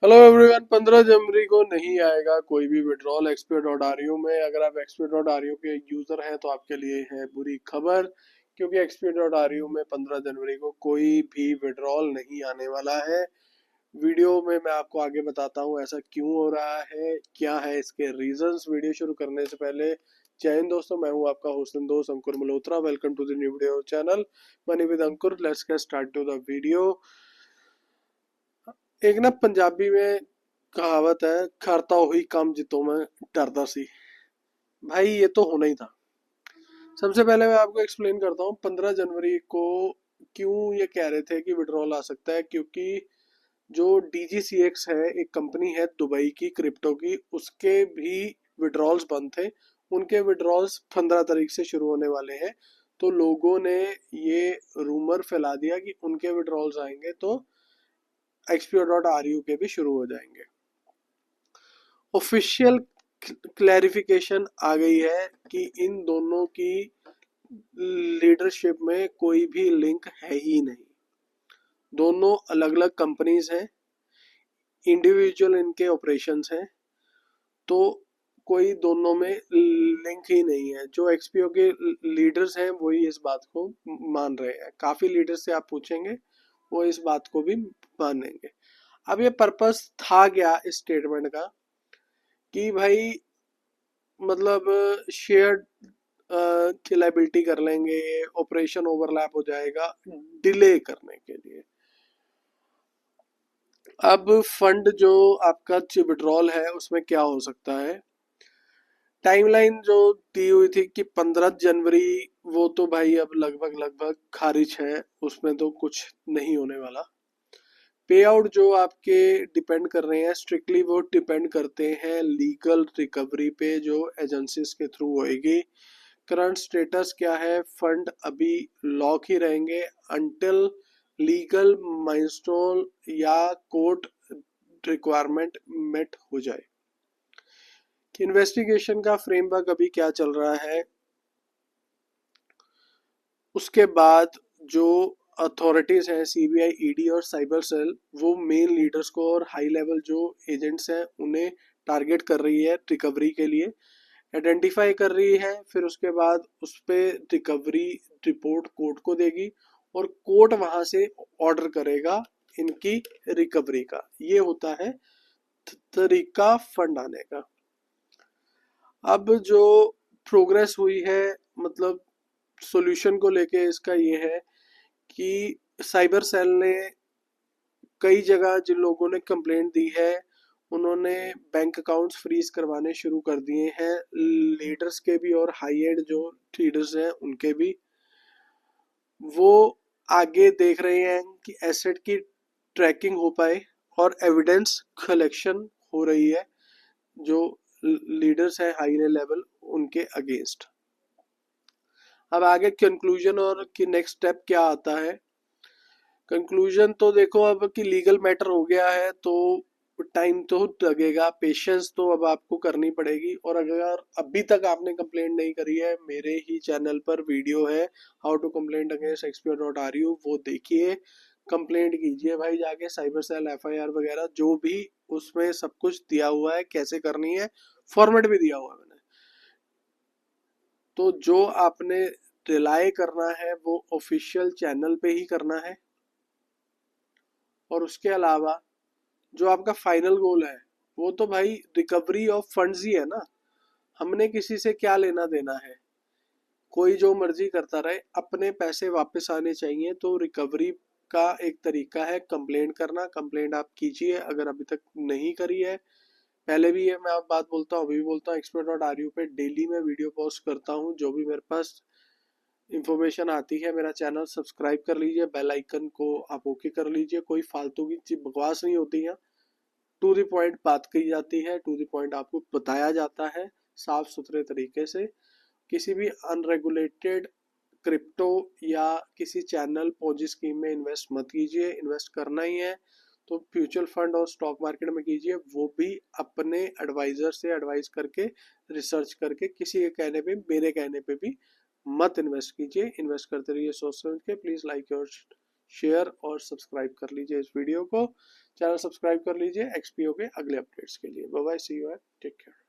Hello everyone. 15 जनवरी को नहीं आएगा कोई भी विड्रॉल XP.RU में। अगर आप XP.RU के यूजर हैं तो आपके लिए है बुरी खबर, क्योंकि XP.RU में 15 जनवरी को कोई भी विड्रॉल नहीं आने वाला है। वीडियो में मैं आपको आगे बताता हूँ ऐसा क्यों हो रहा है, क्या है इसके रीजंस। वीडियो शुरू करने से पहले जय हिंद दोस्तों, मैं हूँ आपका होस्ट एंड दोस्त Ankur Malhotra. Welcome to the new video channel money with Ankur. Let's get start to the video. एक ना पंजाबी में कहावत है, करता हुई काम जितो मैं डरदा सी। भाई ये तो होना ही था। सबसे पहले मैं आपको एक्सप्लेन करता हूँ 15 जनवरी को क्यों ये कह रहे थे कि विड्रॉल आ सकता है। क्योंकि जो DGCX है, एक कंपनी है दुबई की क्रिप्टो की, उसके भी विड्रॉल्स बंद थे। उनके विड्रॉल्स 15 तारीख से शुरू होने वाले हैं। तो लोगों ने ये रूमर फैला दिया कि उनके विड्रॉल्स आएंगे तो XP.RU के भी शुरू हो जाएंगे। ऑफिशियल क्लैरिफिकेशन आ गई है कि इन दोनों की लीडरशिप में कोई भी लिंक है ही नहीं। दोनों अलग अलग कंपनीज हैं, इंडिविजुअल इनके ऑपरेशंस हैं, तो कोई दोनों में लिंक ही नहीं है। जो XPO के लीडर्स हैं वही इस बात को मान रहे हैं। काफी लीडर्स से आप पूछेंगे वो इस बात को भी मानेंगे। अब ये पर्पस था क्या इस स्टेटमेंट का कि भाई मतलब शेयर की लाइबिलिटी कर लेंगे, ऑपरेशन ओवरलैप हो जाएगा डिले करने के लिए। अब फंड जो आपका विड्रॉल है उसमें क्या हो सकता है। टाइमलाइन जो दी हुई थी कि 15 जनवरी, वो तो भाई अब लगभग लगभग खारिज है, उसमें तो कुछ नहीं होने वाला। पे आउट जो आपके डिपेंड कर रहे हैं स्ट्रिक्टली, वो डिपेंड करते हैं लीगल रिकवरी पे जो एजेंसीज के थ्रू होएगी। करंट स्टेटस क्या है, फंड अभी लॉक ही रहेंगे अनटिल लीगल माइलस्टोन या कोर्ट रिक्वायरमेंट मेट हो जाए। इन्वेस्टिगेशन का फ्रेमवर्क अभी क्या चल रहा है, उसके बाद जो अथॉरिटीज हैं CBI, ED और साइबर सेल, वो मेन लीडर्स को और हाई लेवल जो एजेंट्स हैं उन्हें टारगेट कर रही है रिकवरी के लिए, आइडेंटिफाई कर रही है। फिर उसके बाद उस पर रिकवरी रिपोर्ट कोर्ट को देगी और कोर्ट वहां से ऑर्डर करेगा इनकी रिकवरी का। ये होता है तरीका फंड आने का। अब जो प्रोग्रेस हुई है, मतलब सॉल्यूशन को लेके इसका ये है कि साइबर सेल ने कई जगह जिन लोगों ने कंप्लेंट दी है उन्होंने बैंक अकाउंट्स फ्रीज करवाने शुरू कर दिए हैं, लीडर्स के भी और हाई एंड जो लीडर्स हैं उनके भी। वो आगे देख रहे हैं कि एसेट की ट्रैकिंग हो पाए और एविडेंस कलेक्शन हो रही है जो लीडर्स है हाई लेवल उनके अगेंस्ट। अब आगे कंक्लूजन और कि नेक्स्ट स्टेप क्या आता है। कंक्लूजन तो देखो, अब कि लीगल मैटर हो गया है तो टाइम तो लगेगा, पेशेंस तो अब आपको करनी पड़ेगी। और अगर अभी तक आपने कंप्लेंट नहीं करी है, मेरे ही चैनल पर वीडियो है how to complaint against XP.RU, वो देखिए, कंप्लेंट कीजिए भाई जाके साइबर सेल, FIR वगैरह जो भी उसमें सब कुछ दिया हुआ है कैसे करनी है, फॉर्मेट भी दिया हुआ है मैंने। तो जो आपने रिलाई करना है वो ऑफिशियल चैनल पे ही करना है। और उसके अलावा जो आपका फाइनल गोल है वो तो भाई रिकवरी ऑफ फंड्स ही है ना। हमने किसी से क्या लेना देना है, कोई जो मर्जी करता रहे, अपने पैसे वापस आने चाहिए। तो रिकवरी का एक तरीका है कंप्लेंट करना। कंप्लेंट आप कीजिए अगर अभी तक नहीं करी है। पहले भी ये मैं आप बात बोलता हूँ, अभी भी बोलता हूँ, XP.RU पे डेली मैं वीडियो पोस्ट करता हूँ। जो भी मेरे पास इंफॉर्मेशन आती है, मेरा चैनल सब्सक्राइब कर लीजिए, बेल आइकन को आप ओके कर लीजिए। कोई फालतू की चीज बकवास नहीं होती है, टू द पॉइंट बात कही जाती है, टू द पॉइंट आपको बताया जाता है साफ सुथरे तरीके से। किसी भी अनरेगुलेटेड क्रिप्टो या किसी चैनल पोजी स्कीम में इन्वेस्ट मत कीजिए। इन्वेस्ट करना ही है तो म्यूचुअल फंड और स्टॉक मार्केट में कीजिए, वो भी अपने एडवाइजर से एडवाइस करके, रिसर्च करके। किसी के कहने पे, मेरे कहने पे भी मत इन्वेस्ट कीजिए। इन्वेस्ट करते रहिए सोच समझ के। प्लीज लाइक और शेयर और सब्सक्राइब कर लीजिए इस वीडियो को। चैनल सब्सक्राइब कर लीजिए XPO के अगले अपडेट्स के लिए। Bye bye, see you and take care.